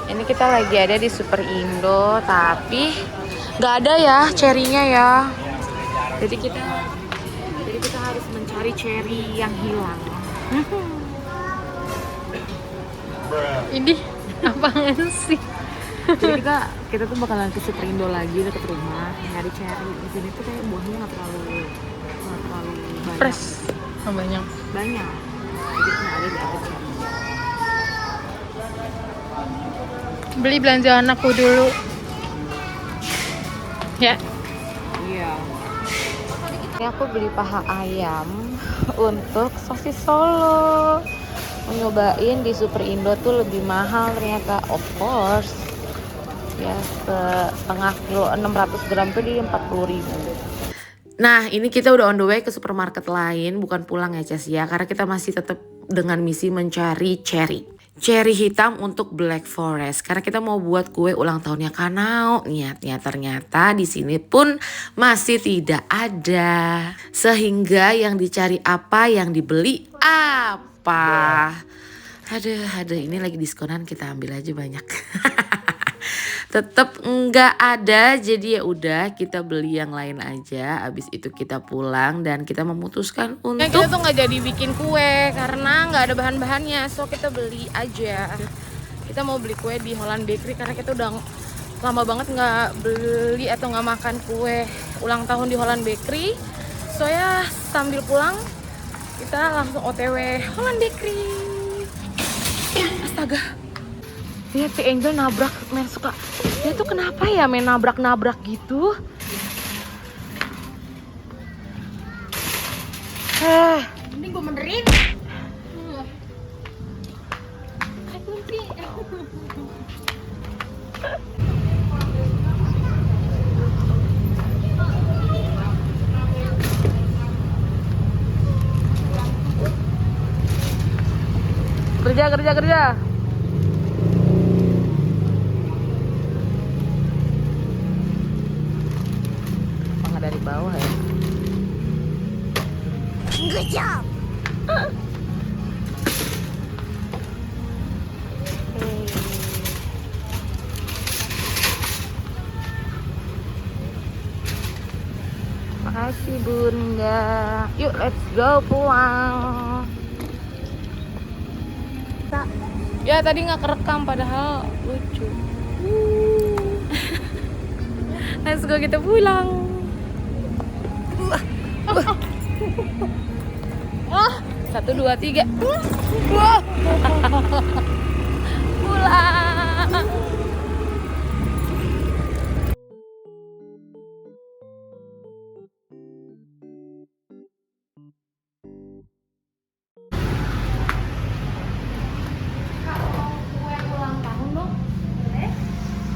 Ini kita lagi ada di Super Indo, tapi nggak ada ya cherry-nya ya. Jadi kita harus mencari cherry yang hilang. Ini apaan sih? Jadi kita tuh bakalan ke Super Indo lagi deket rumah nyari cherry. Di sini tuh kayak buahnya nggak terlalu banyak. Fresh. Oh, banyak. Banyak. Jadi cuma ada di atas cherry. Beli belanjaan aku dulu. Ya. Iya. Ini aku beli paha ayam untuk sosis Solo. Mau nyobain di Super Indo tuh lebih mahal ternyata, of course. Ya, setengah kilo 600 gram tuh di 40.000. Nah, ini kita udah on the way ke supermarket lain, bukan pulang ya Ces ya, karena kita masih tetap dengan misi mencari cherry hitam untuk Black Forest, karena kita mau buat kue ulang tahunnya Kanao. Niatnya ternyata di sini pun masih tidak ada, sehingga yang dicari apa, yang dibeli apa. Aduh, ini lagi diskonan, kita ambil aja banyak. Tetap nggak ada, jadi ya udah kita beli yang lain aja. Abis itu kita pulang dan kita memutuskan untuk kita tuh nggak jadi bikin kue karena nggak ada bahan-bahannya, so kita beli aja. Kita mau beli kue di Holland Bakery karena kita udah lama banget nggak beli atau nggak makan kue ulang tahun di Holland Bakery. So ya sambil pulang kita langsung OTW Holland Bakery. Astaga. Lihat si Angel nabrak, main suka. Dia tuh kenapa ya main nabrak-nabrak gitu? Ini gue benerin. Kerja. Mangga dari bawah ya. Good job. Makasih Bunda. Yuk let's go pulang. Ya tadi nggak kerekam padahal lucu. Let's go kita pulang. Oh, 1, 2, 3. Pulang.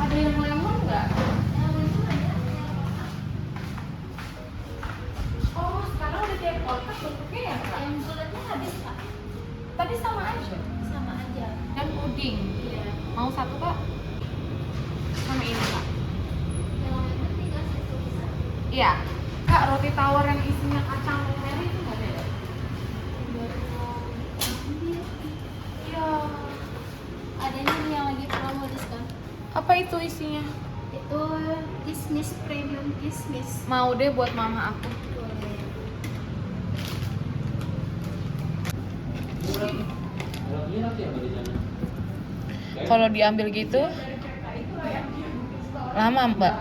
Ada yang lemon nggak? Oh, sekarang udah kayak kotak bentuknya ya, Kak? Yang bulatnya habis, Kak. Tadi sama aja. Sama aja. Dan puding. Iya. Mau satu, Kak? Sama ini, Kak? Yang lemon tinggal satu bisa. Iya. Kak, roti tawar yang isinya kacang merah itu nggak ada ya? Iya. Adanya nih yang lagi promo diskon. Apa itu isinya? Itu kismis premium kismis. Mau deh buat mama aku. Boleh. Kalau diambil gitu lama, Mbak.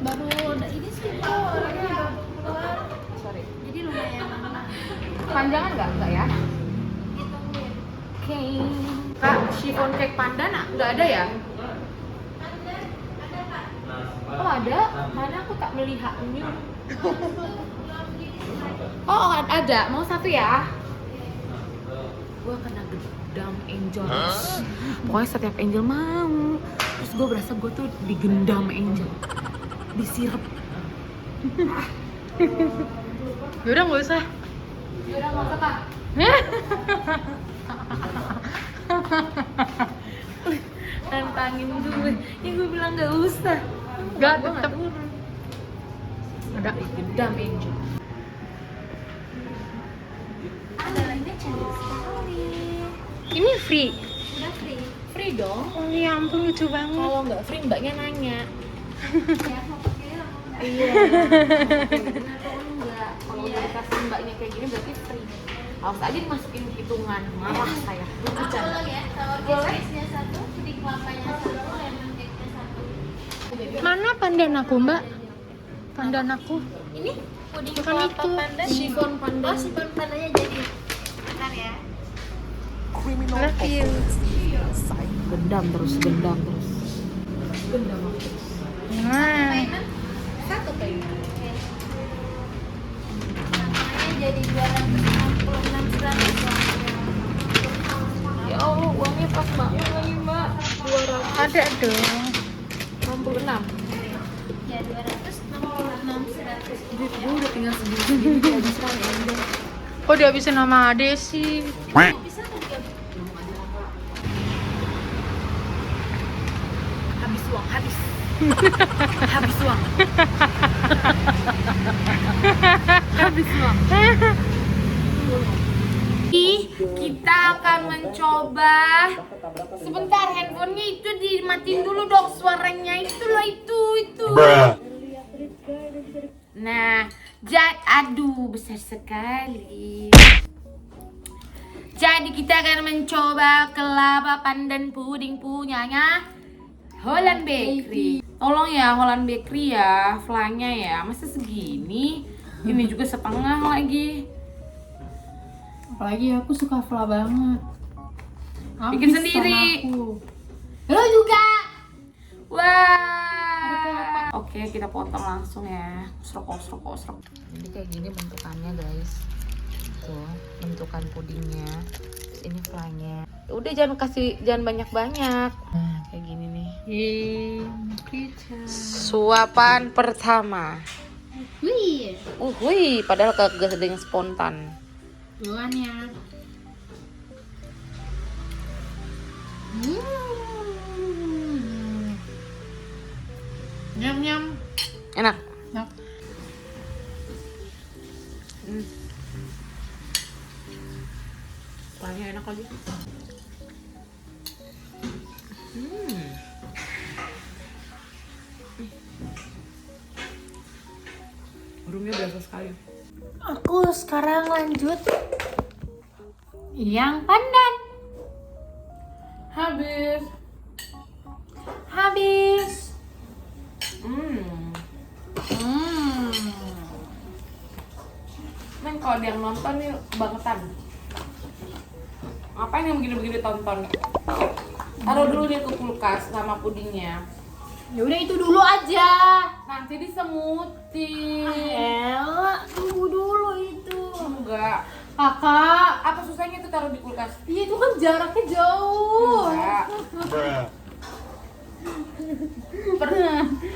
Baru ini sih kok orangnya baru keluar. Sorry. Jadi lumayan Panjangan nggak ya? ditungguin. Oke. Kak, chiffon cake pandan nggak ada ya? Ada Kak. Oh ada? Mana aku tak melihatnya. Oh ada, mau satu ya? Gue kena gedam Angel. Pokoknya setiap Angel mau, terus gue berasa gue tuh digendam Angel, disirep. Yaudah nggak usah. Yaudah nggak usah Kak. Nantangin gue, ya gue bilang nggak usah. Nggak, Gue tetep. turun. Ada. Digendam Angel. Ada lainnya cantik sekali. Ini free. Udah free. Free free dong. Oh ya ampun lucu banget. Kalau nggak free mbaknya nanya. Ya, fotonya Iya. Atau enggak? Kalau udah dikasih mbaknya kayak gini berarti free. Harus aja dimasukin hitungan. Marah saya. aku tolong ya, sour biscuitsnya satu, puding kelapanya satu, lemon cake-nya satu. Mana pandan aku mbak? Pandan aku. Ini puding Bukan kelapa itu. pandan. Chiffon pandan. Oh, chiffon pandannya jadi. Bentar ya. Love you. Gendam terus. Gendam terus. Nah. Mainan satu kayaknya. Namanya jadi 266 gram. Ya Allah, uangnya pas banget lagi mbak. Ada dong. 266. Ya 266 100. Duit gue udah tinggal segini habis kan. Kok dihabisin sama Ade sih? Bisa tuh ya. Habis uang. Habis uang. Kita akan mencoba. Sebentar, handphonenya itu dimatiin dulu dong suaranya. Itulah itu. Nah, aduh besar sekali. Jadi kita akan mencoba kelapa pandan puding punyanya Holland Bakery. Tolong ya Holland Bakery ya, flannya ya. Masa segini? Ini juga setengah lagi. Apalagi aku suka fla banget. Bikin sendiri. Lo juga. Wah. Oke, kita potong langsung ya. Osrok. Jadi kayak gini bentukannya, guys. Tuh, bentukan pudingnya. Terus ini flannya. Udah jangan banyak-banyak. Nah, kayak gini nih. Suapan pertama. Wih, Wih, padahal kagak sedang spontan. duluan ya. Nyam. Enak. Enak. Flannya enak lagi. Burungnya berasa sekali. Aku sekarang lanjut yang pandan. Habis. Men kalau dia nonton nih bangetan. Ngapain yang begini-begini tonton? Taruh dulu dia ke kulkas sama pudingnya. Ya udah itu dulu aja. Nanti disemutin. Elah, tunggu dulu itu. Enggak. Kakak, Apa susahnya itu taruh di kulkas? iya itu kan jaraknya jauh. Enggak.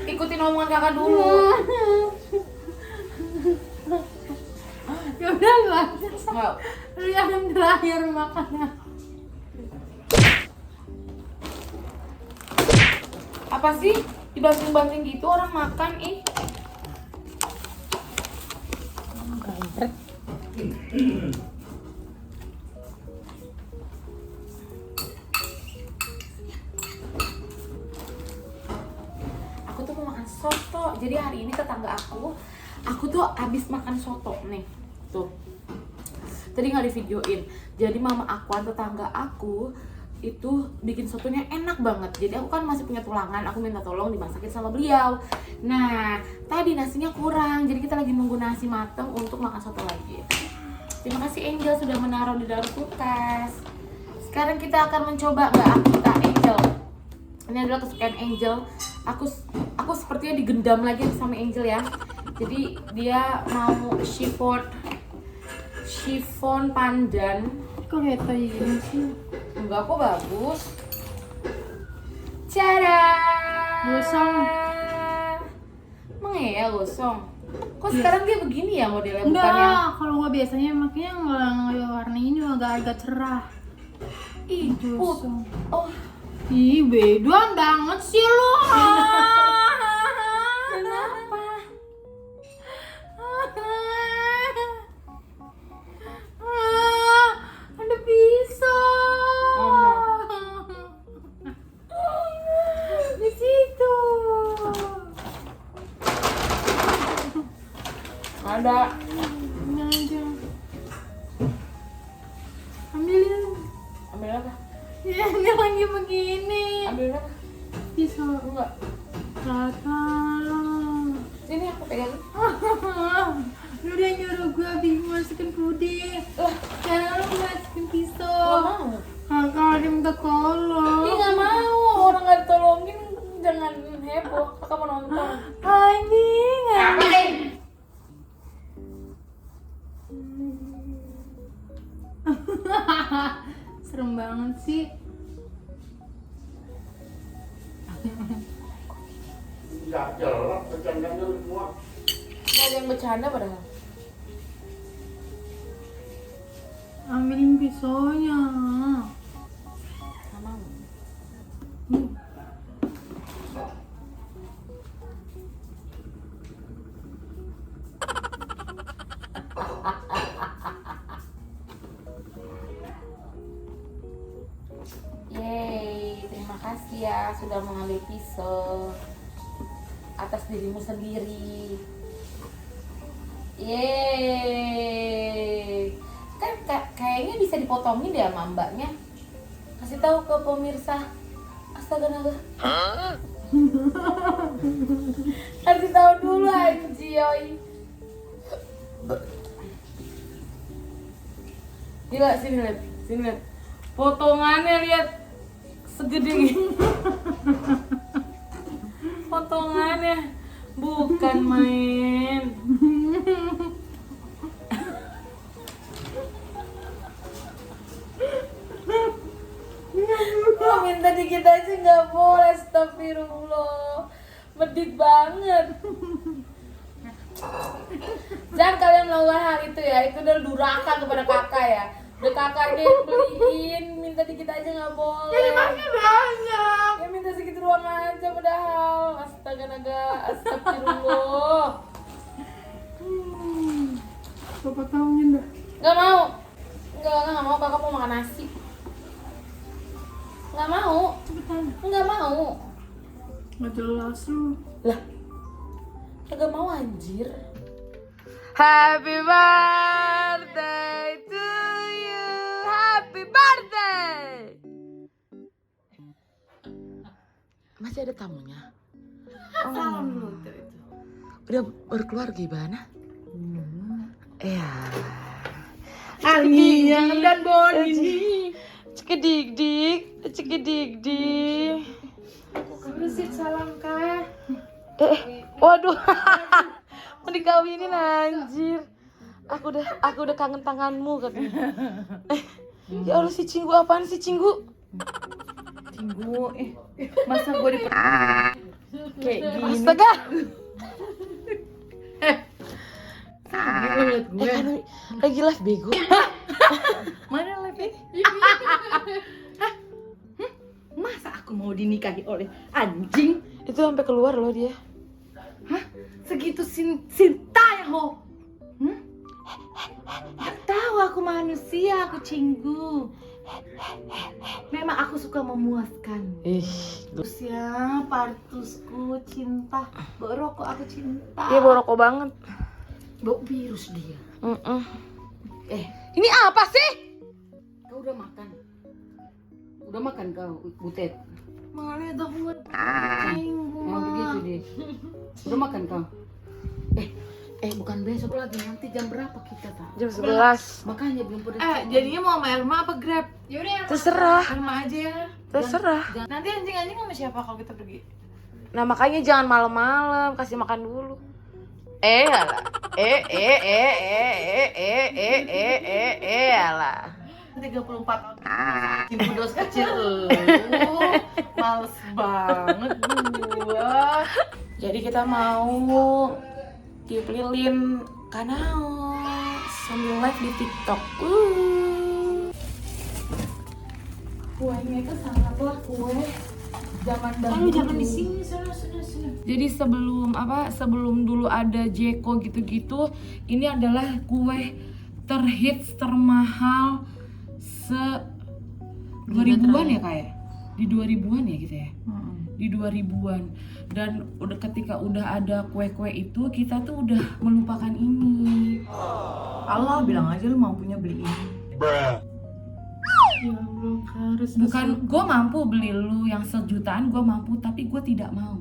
Ikutin omongan kakak dulu. Ya udah lu aja. Enggak. Lu yang terakhir makan. Apa sih? Dibanting-banting gitu orang makan ih. Aku tuh mau makan soto. Jadi hari ini tetangga aku tuh habis makan soto nih. Tuh. Tadi nggak di videoin. Jadi mama akuan tetangga aku itu bikin sotonya enak banget. Jadi aku kan masih punya tulangan, aku minta tolong dimasakin sama beliau. Nah, tadi nasinya kurang, jadi kita lagi nunggu nasi mateng untuk makan soto lagi. Terima kasih Angel sudah menaruh di dalam kulkas. Sekarang kita akan mencoba, kita Angel. Ini adalah kesukaan Angel. Aku sepertinya digendam lagi sama Angel ya. Jadi dia mau chiffon pandan. Kok kayak gini sih? Enggak, kok bagus. Cara. Gosong. Emang ya gosong? Kok sekarang dia begini ya modelnya? Bukannya Enggak, kalau nggak biasanya makanya nggak warna ini agak cerah. ih, Gosong. oh, Ih, bedoan banget sih lo. kenapa? Ada pisau. ada. Ini aja. Ambilin. Ambil apa? Ya, ini lagi begini. Ambil apa? Pisau. Enggak. Tata. Sini aku pegang. Lu udah nyuruh gue masukin puding. Sekarang lu masukin pisau. Gak mau. Kakak dia minta kolong. Ih nggak mau, orang nggak ditolongin jangan heboh. Kakak mau nonton. Anjing. Ngapain? Serem banget sih. Nggak jelas, bercandanya semua. Nggak ada yang bercanda padahal. Ambilin pisaunya. Nggak mau. Yeay, terima kasih ya sudah mengambil pisau atas dirimu sendiri. Yeay, kan kayaknya bisa dipotongin deh sama mbaknya. Kasih tahu ke pemirsa. Astaga naga. Kasih tahu dulu anjioy. Gila sini lihat, sini lihat. Potongannya lihat segede gini. Potongannya bukan main. Lo minta dikit aja nggak boleh, astagfirullah. Medit banget. Jangan kalian melakukan hal itu ya, itu udah durhaka kepada kakak ya. Udah kakaknya yang beliin, minta dikit aja nggak boleh. Jadi masih banyak. Ya minta sedikit ruang aja padahal. Astaga naga, astagfirullah. Bapak tauin dah. Nggak mau. Nggak mau, kakak mau makan nasi. Nggak mau. Cepetan. Nggak mau. Nggak jelas lu. Lah, kagak mau anjir. Happy birthday to you. Happy birthday. Masih ada tamunya? Salam dulu tuh itu. Udah berkeluarga gimana? Ya. Angin dan Boni. Cekedik. Bersih salam kak. Waduh. Mau dikawinin anjir. Aku udah kangen tanganmu katanya. Ya Allah si Cinggu, apaan sih Cinggu? Cinggu, masa gue di kayak gini. Astaga. Lihat gue. Kan lagi live bego. Mana lagi? Masa aku mau dinikahi oleh anjing? Itu sampai keluar loh dia. Hah? Segitu cinta ya ho? Gak tahu aku manusia, aku Cinggu. Memang aku suka memuaskan. Terus ya, partusku cinta. Bawa rokok aku cinta. Dia bawa rokok banget. Bawa virus dia. Ini apa sih? Kau udah makan? Udah makan kau, Butet? Mana dah buat Cinggu. Mau begitu deh. Udah makan kau? Bukan besok lagi, nanti jam berapa kita tak? Jam 11. Makanya belum pada. Jadinya mau sama Elma apa Grab? Yaudah, Terserah. Elma aja ya. Terserah. Nanti anjing-anjing sama siapa kalau kita pergi? Nah makanya jangan malam-malam, kasih makan dulu. Alah. Alah. 34 tahun. Cinggu dos kecil. Males banget gua. Jadi kita mau tiup lilin kanao sambil live di TikTok. Kuenya itu sangatlah kue zaman dahulu. Jangan di sini, sana. Jadi sebelum dulu ada Jeko gitu-gitu, ini adalah kue terhits termahal 2000-an ya kayak. di 2000-an ya kita ya. Di 2000-an. Dan ketika udah ada kue-kue itu, kita tuh udah melupakan ini. Allah bilang aja lu mampunya beli ini. Ya Allah, harus bukan gue mampu beli lu yang sejutaan, gue mampu, tapi gue tidak mau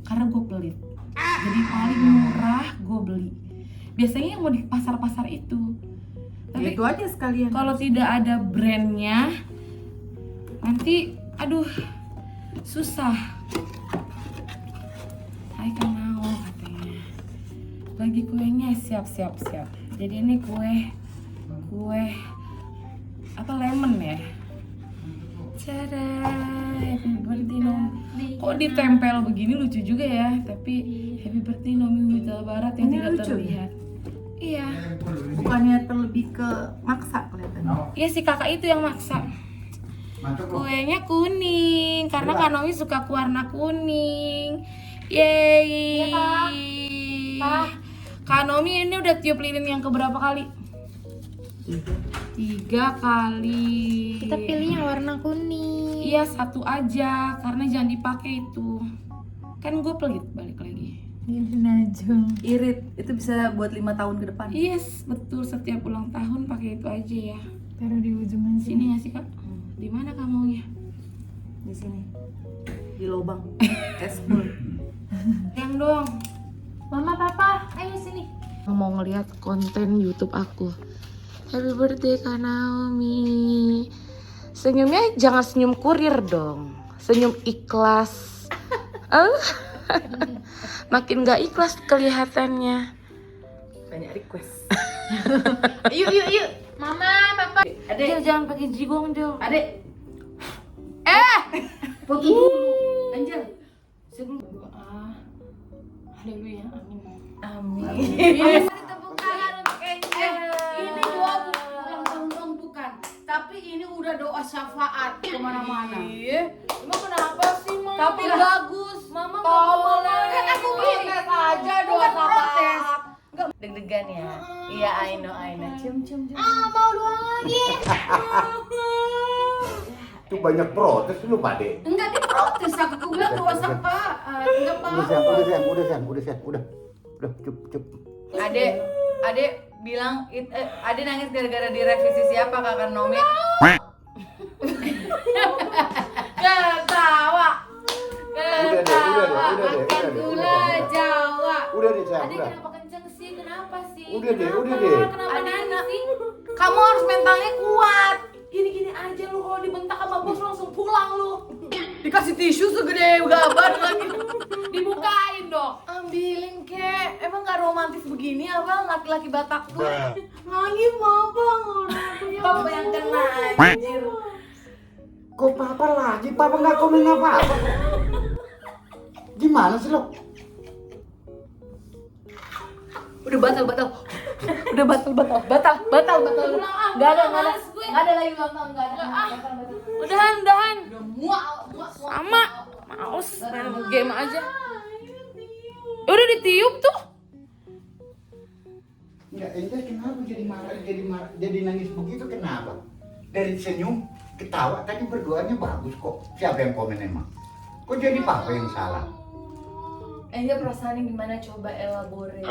karena gue pelit. Jadi paling murah gue beli. Biasanya yang mau di pasar-pasar itu. Tapi Itu aja sekalian. kalau tidak ada brandnya, nanti aduh susah. Hai Kanao katanya. Bagi kuenya siap. Jadi ini kue apa lemon ya? Cara happy birthday Nomi. Kok ditempel begini lucu juga ya. Tapi happy birthday Nomi Huta Barat yang Ini tidak lucu terlihat. Iya. Bukannya terlebih ke maksa kelihatannya. Iya si kakak itu yang maksa. Kuenya kuning karena Kak Nomi suka warna kuning. Yeay. Kak Nomi ini udah tiup lilin yang keberapa kali? 3 kali. Kita pilih yang warna kuning. Iya 1 aja karena jangan dipakai itu. Kan gue pelit balik lagi. Ini Najung. Irit, itu bisa buat 5 tahun ke depan. Yes betul, setiap ulang tahun pakai itu aja ya. Taruh di ujung aja. Sini nggak sih Kak? Di mana Kak maunya? Di sini. Di lubang. Espul. Yang dong. Mama, Papa, ayo sini. Mau ngeliat konten YouTube aku. Happy birthday Kak Naomi. Senyumnya jangan senyum kurir dong. Senyum ikhlas. Makin gak ikhlas kelihatannya. Banyak request. Yuk. Mama, Papa. Jel jangan pakai jigong Jel. Adek. Foto dulu. Anjel. Sebelum berdoa. Haleluya. Amin. Amin. Tepuk tangan untuk Angel. Ini doa ulang tahun dong bukan. Tapi ini udah doa syafaat kemana-mana. Emang kenapa sih Mama? Tapi bagus. Mama boleh. Kan aku protes aja doa syafaat. Deg-degan ya. Iya, I know. Cium. Mau doa lagi. Itu banyak protes lu Pade. Enggak diprotes, aku bilang doa syafaat. Enggak Udah, cukup. Adek bilang Adek nangis gara-gara direvisi siapa Kakak Nomi? Ketawa. Udah deh. Gula Jawa. Udah deh, sayang, Adek udah. kenapa kenceng sih? Kenapa sih? Udah deh. Kenapa nangis sih? Kamu harus mentalnya kuat. Gini-gini aja lu kalau dibentak sama bos langsung pulang lu. Dikasih tisu segede gaban lagi. Dibukain dong. Ambilin kek. Emang gak romantis begini apa laki-laki Batak tuh? Lagi mau bangun. Papa yang kena anjir. Kok papa lagi? Papa nggak komen apa-apa. Gimana sih lo? Udah batal. Udah batal. Gak ada lagi ulang tahun, gak ada. Batal. Udahan. Udah muak. Sama. Males main game aja. Udah ditiup tuh. Enggak, ente kenapa jadi nangis begitu kenapa? Dari senyum, ketawa, tadi berduanya bagus kok. Siapa yang komen emang? Kok jadi papa yang salah? Angel perasaannya gimana coba elabore?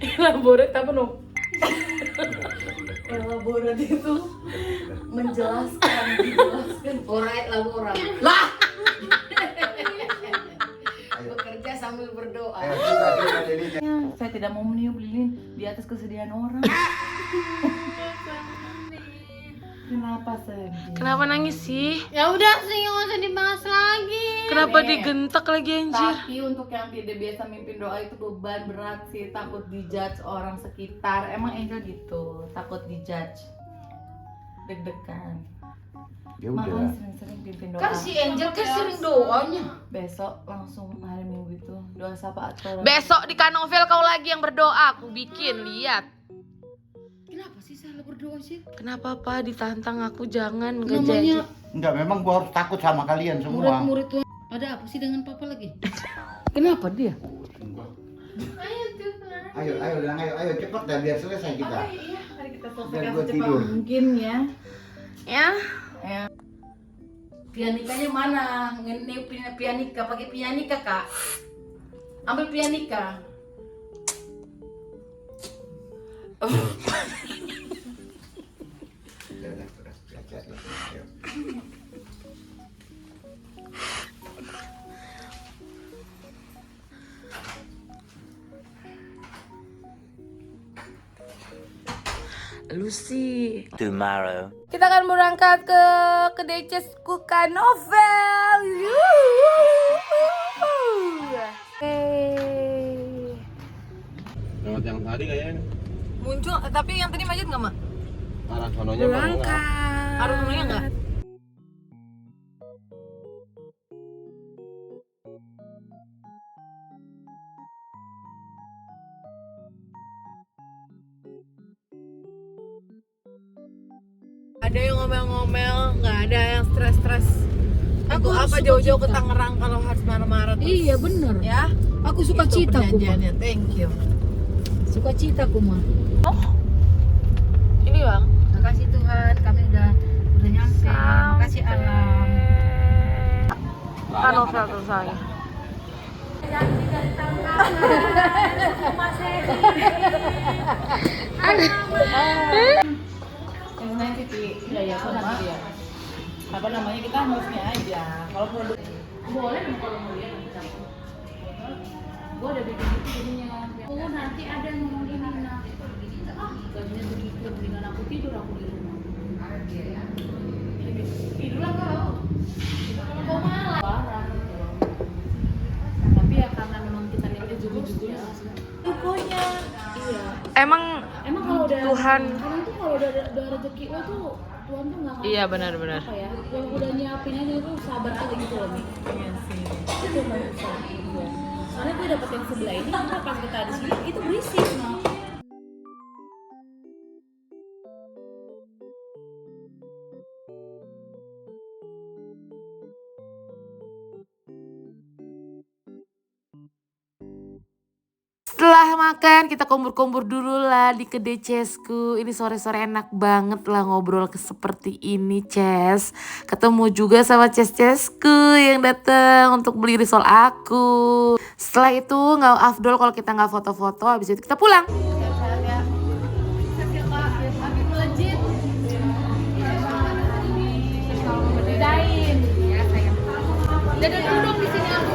Elaborate apa no? Elabore itu menjelaskan. Alright labora. Lah. Bekerja sambil berdoa. Ayo, kita jadinya. Saya tidak mau meniup lilin di atas kesedihan orang. Kenapa sedih? Kenapa nangis sih? Ya udah sih, nggak usah dibahas lagi. Kenapa Nih. digentak lagi anjir? Tapi untuk yang tidak biasa mimpin doa itu beban berat sih, takut dijudge orang sekitar. Emang Angel gitu, takut dijudge, deg-degan. Ya Makanya udah. sering-sering pimpin doa. Kan si Angel kan sering doanya. Besok langsung hari Minggu itu doa syafaat kalau Besok di Kanovel kau lagi yang berdoa, aku bikin, lihat. Kenapa sih salah berdoa sih? Kenapa Pak ditantang aku jangan nggak Namanya jadi. Enggak, memang gua harus takut sama kalian semua. murid-murid tuh. Ada apa sih dengan papa lagi? Kenapa dia? Ayo, bilang ayo cepet dah biar selesai kita. iya, mari kita Biar selesaikan gua secepat tidur. mungkin ya. Ya. Ya. Pianikanya mana? Ini pianika, pakai pianika kak. Ambil pianika. Lucy. Tomorrow. Kita akan berangkat ke kedai Cesku Novel. Hey. Lewat yang tadi kayaknya. Muncul, tapi yang tadi macet nggak, Mak? Arah sononya baru enggak. Berangkat. Harus semuanya nggak? Ada yang ngomel-ngomel, nggak ada yang stres-stres. Aku apa jauh-jauh ke Tangerang kalau harus marah-marah terus. Iya bener. Ya, Aku suka Itu cita aku mah. perjanjiannya. Thank you. Suka cita aku mah. ini bang. Makasih Tuhan, kami udah nyampe. Makasih alam. Kan novel tuh saya. Yang nanti ya sama apa namanya kita move-nya aja. Kalau produk boleh dong kalau mau lihat nanti dapur. Gua udah bikin itu jadinya. Oh nanti ada yang ngomong gini nah. Gajinya begitu, mendingan aku tidur aku di rumah. Tidurlah kau. Kau malah. Parah gitu loh. Tapi ya karena memang kita lihatnya juga pokoknya. Iya. Emang Kalau udah Tuhan. Karena tuh kalau udah rezeki lo tuh Tuhan tuh nggak akan Iya benar-benar. apa ya. Yang udah nyiapin aja itu sabar aja gitu loh nih. Iya sih. Itu yang nggak usah. Iya. Soalnya gue dapet yang sebelah ini karena pas kita di sini itu berisik no. Setelah makan kita kumpul-kumpul dulu lah di kedai Cesku. Ini sore-sore enak banget lah ngobrol seperti ini Ces. Ketemu juga sama Cesku yang datang untuk beli risol aku. Setelah itu nggak afdol kalau kita nggak foto-foto. Habis itu kita pulang. Dadah dulu dong di sini aku.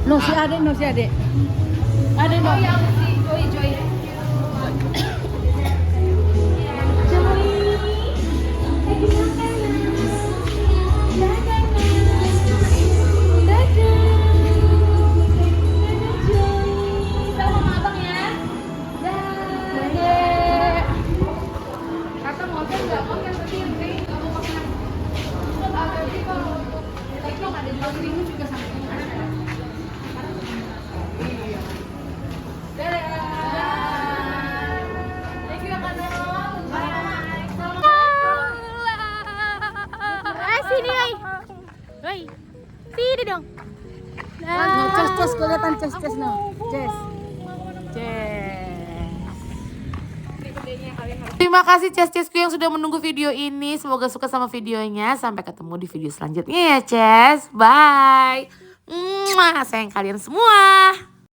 No si Ade, no si Ade. Ade no. Oh ya, Joy. Sini, Woi. Sini dong. No, ces kelihatan ces no. Ces. Terima kasih Ces-Cesku yang sudah menunggu video ini. Semoga suka sama videonya. Sampai ketemu di video selanjutnya ya Ces. Bye. Sayang kalian semua.